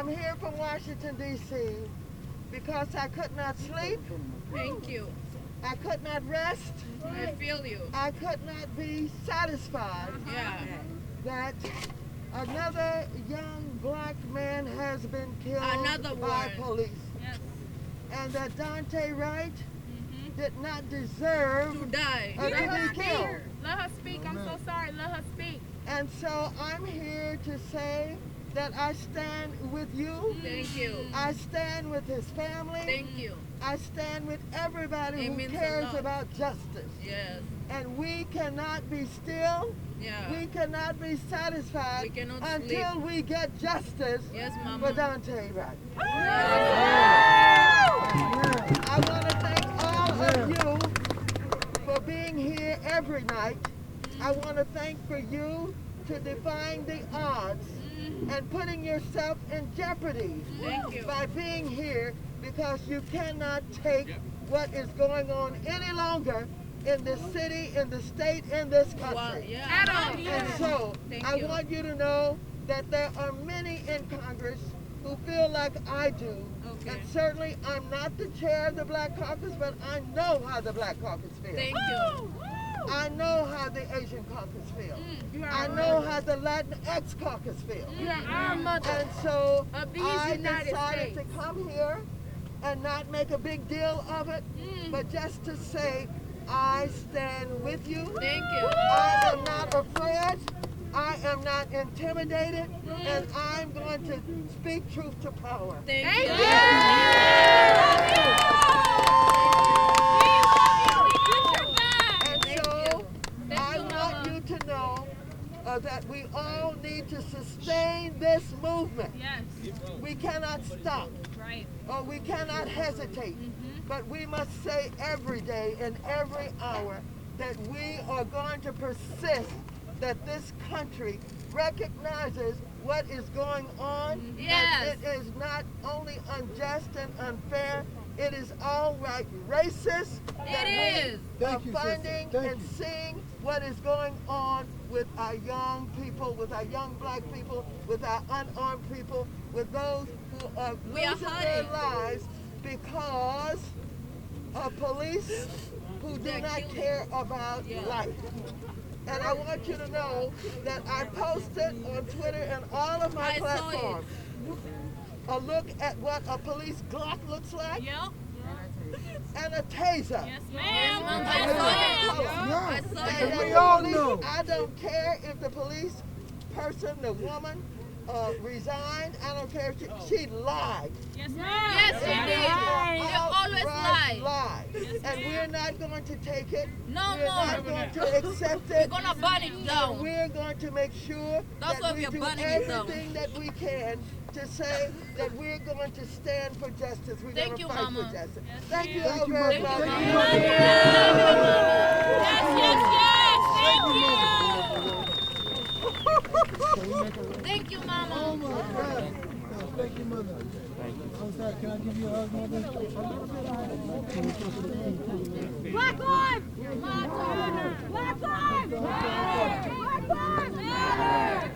I'm here from Washington, D.C. because I could not sleep. Thank you. I could not rest. I feel you. I could not be satisfied Yeah. that another young black man has been killed Another by one. police. Yes. And that Daunte Wright did not deserve To die. to be killed. Let her speak. I'm so sorry. Let her speak. And so I'm here to say that I stand with you. Thank you. I stand with his family. Thank you. I stand with everybody It who means a cares lot. about justice. Yes. And we cannot be still. Yeah. We cannot be satisfied We cannot until sleep. we get justice Yes, for Mama. Daunte Wright. Yes. I want to thank all of you for being here every night. I want to thank for you to defying the odds and putting yourself in jeopardy Thank you. by being here, because you cannot take what is going on any longer in this city, in the state, in this Well, country. yeah. And so Thank I you. want you to know that there are many in Congress who feel like I do. Okay. And certainly I'm not the chair of the Black Caucus, but I know how the Black Caucus feels. Thank you. I know how the Asian Caucus feels. You are I know how the Latinx Caucus feels. You are our mother. And so Of these I United decided States. to come here and not make a big deal of it, but just to say I stand with you. Thank you. I am not afraid. I am not intimidated, and I'm going to speak truth to power. Thank Thank you. you. And Thank so you. I you, want Mama. you to know that we all need to sustain this movement. Yes. We cannot stop, Right. or we cannot hesitate, but we must say every day and every hour that we are going to persist, that this country recognizes what is going on, Yes. that it is not only unjust and unfair, it is outright racist. That It is. we are finding and seeing what is going on with our young people, with our young black people, with our unarmed people, with those who are We are losing their hurting. lives because of police who do They're not killing. care about Yeah. life. And I want you to know that I posted on Twitter and all of my I saw it. platforms a look at what a police Glock looks like Yep. and a taser. Yes, Yes, ma'am. Mama. I I saw saw it. it. Yeah. I And saw that it. the We all police- know. I don't care if the police person, the woman, resigned. I don't care if she lied. Yes, ma'am. Yes, she did. They always lie. Lie. And we're not going to take it. No We're not more. going to accept We're it. gonna burn it down. We're going to make sure That's why that we we are do burning it down. everything that we can to say that we're going to stand for justice. We're Thank going you, to fight Mama. for justice. Yes, Thank you ma'am. all you, very Mama. much. Thank you, Mama. Thank you, Oh Mama. my God. Thank you, mother. I'm sorry, can I give you a hug, mother? Black lives matter. Black lives matter. Black lives matter.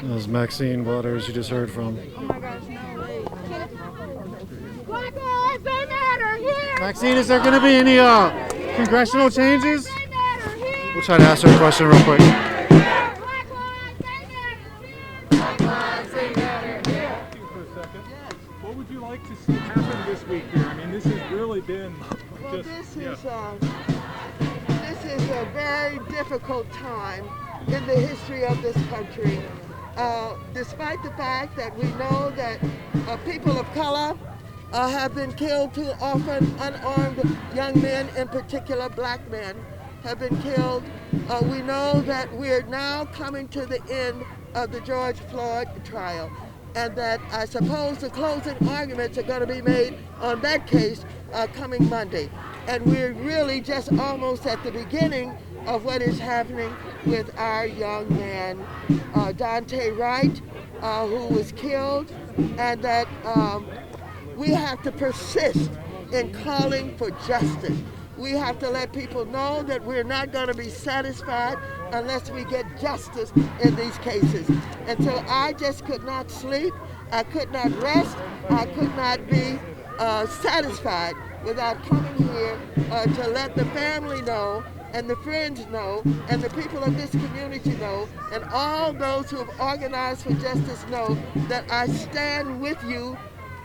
That was Maxine Waters you just heard from. Black lives, they matter here. Maxine, is there going to be any congressional changes? They matter here. We'll try to ask her a question real quick. Black lives, they matter here. Black lives, they matter here. For a second. What would you like to see happen this week here? I mean, this has really been Well, just this is a very difficult time in the history of this country. Despite the fact that we know that people of color have been killed too often, unarmed young men, in particular black men, have been killed. We know that we're now coming to the end of the George Floyd trial, and that I suppose the closing arguments are going to be made on that case coming Monday. And we're really just almost at the beginning of what is happening with our young man, Daunte Wright, who was killed, and that we have to persist in calling for justice. We have to let people know that we're not going to be satisfied unless we get justice in these cases. And so I just could not sleep. I could not rest. I could not be satisfied without coming here to let the family know and the friends know and the people of this community know and all those who have organized for justice know that I stand with you,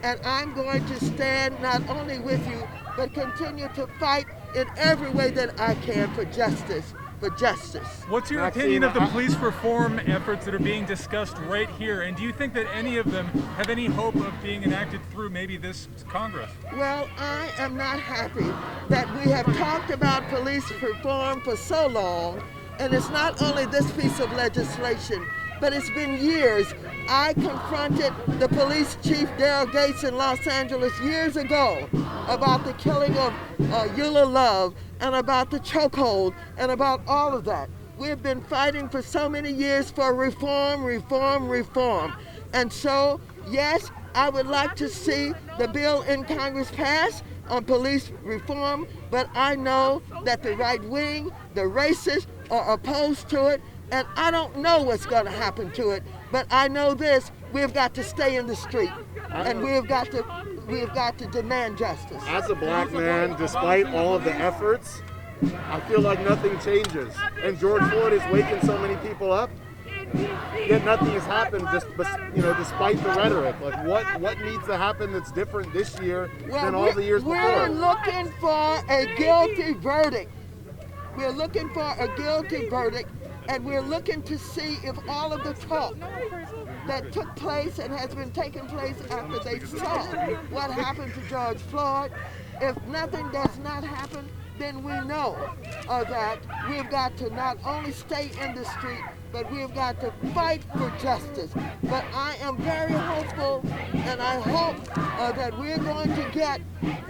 and I'm going to stand not only with you but continue to fight in every way that I can for justice. What's your opinion of the police reform efforts that are being discussed right here, and do you think that any of them have any hope of being enacted through maybe this Congress? Well, I am not happy that we have talked about police reform for so long, and it's not only this piece of legislation, but it's been years. I confronted the police chief, Daryl Gates, in Los Angeles years ago about the killing of Eula Love and about the chokehold and about all of that. We've been fighting for so many years for reform. And so, yes, I would like to see the bill in Congress pass on police reform, but I know that the right wing, the racists, are opposed to it, and I don't know what's going to happen to it, but I know this: we've got to stay in the street, and we've got to demand justice. As a black man, despite all of the efforts, I feel like nothing changes. And George Floyd is waking so many people up, yet nothing has happened. Despite the rhetoric, like what needs to happen that's different this year than all the years before? We're looking for a guilty verdict. We're looking for a guilty verdict. And we're looking to see if all of the talk that took place and has been taking place after they saw what happened to George Floyd, if nothing does not happen, then we know that we've got to not only stay in the street, but we've got to fight for justice. But I am very hopeful, and I hope that we're going to get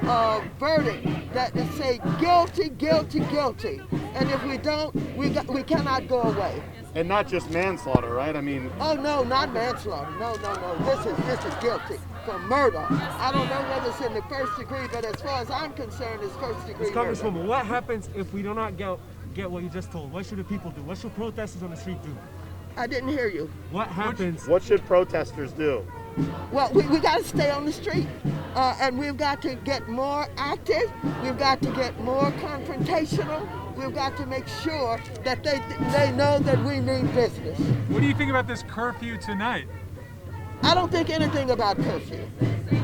a verdict that will say guilty, guilty, guilty. And if we don't, we cannot go away. And not just manslaughter, right? I mean... Oh, no, not manslaughter. No. This is guilty for murder. I don't know whether it's in the first degree, but as far as I'm concerned, it's first degree murder. Congresswoman, what happens if we do not get what you just told? What should the people do? What should protesters on the street do? I didn't hear you. What happens? What should protesters do? Well, we got to stay on the street, and we've got to get more active. We've got to get more confrontational. We've got to make sure that they know that we mean business. What do you think about this curfew tonight? I don't think anything about curfew.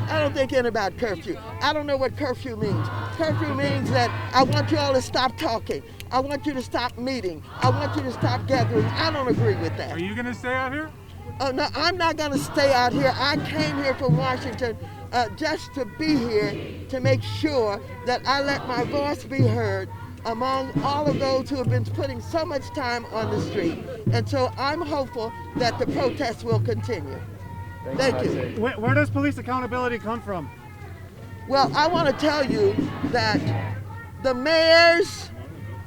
I don't know what curfew means. Curfew means that I want you all to stop talking. I want you to stop meeting. I want you to stop gathering. I don't agree with that. Are you going to stay out here? Oh, no, I'm not going to stay out here. I came here from Washington just to be here to make sure that I let my voice be heard among all of those who have been putting so much time on the street. And so I'm hopeful that the protests will continue. Thank you. Where does police accountability come from? Well, I want to tell you that the mayors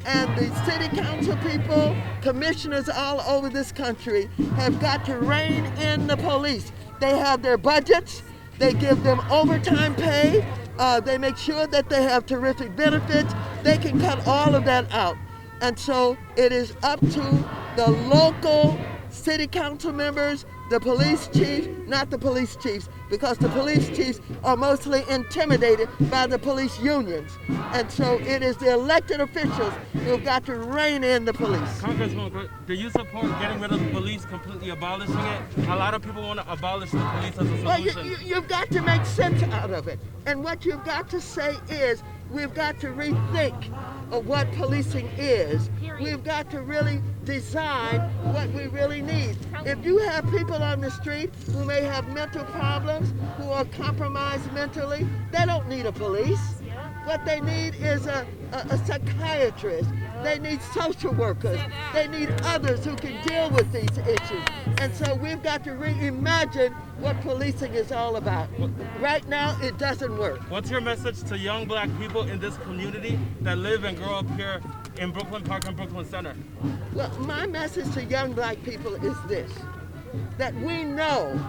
and the city council people, commissioners all over this country have got to rein in the police. They have their budgets, they give them overtime pay, they make sure that they have terrific benefits. They can cut all of that out. And so it is up to the local city council members, the police chief, not the police chiefs, because the police chiefs are mostly intimidated by the police unions. And so it is the elected officials who've got to rein in the police. Congresswoman, do you support getting rid of the police, completely abolishing it? A lot of people want to abolish the police as a solution. Well, you've got to make sense out of it. And what you've got to say is, we've got to rethink of what policing is. We've got to really design what we really need. If you have people on the street who may have mental problems, who are compromised mentally, they don't need a police. What they need is a psychiatrist. They need social workers. They need others who can deal with these issues. And so we've got to reimagine what policing is all about. Right now, it doesn't work. What's your message to young black people in this community that live and grow up here in Brooklyn Park and Brooklyn Center? Well, my message to young black people is this, that we know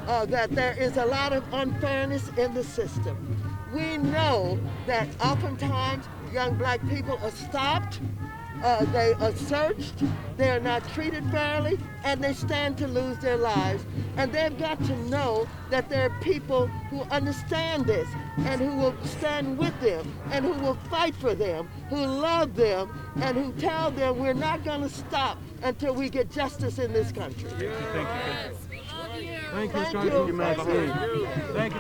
that there is a lot of unfairness in the system. We know that oftentimes young black people are stopped, they are searched, they are not treated fairly, and they stand to lose their lives. And they've got to know that there are people who understand this and who will stand with them and who will fight for them, who love them, and who tell them we're not going to stop until we get justice in this country. Thank you. Thank you, Maxine. Thank you.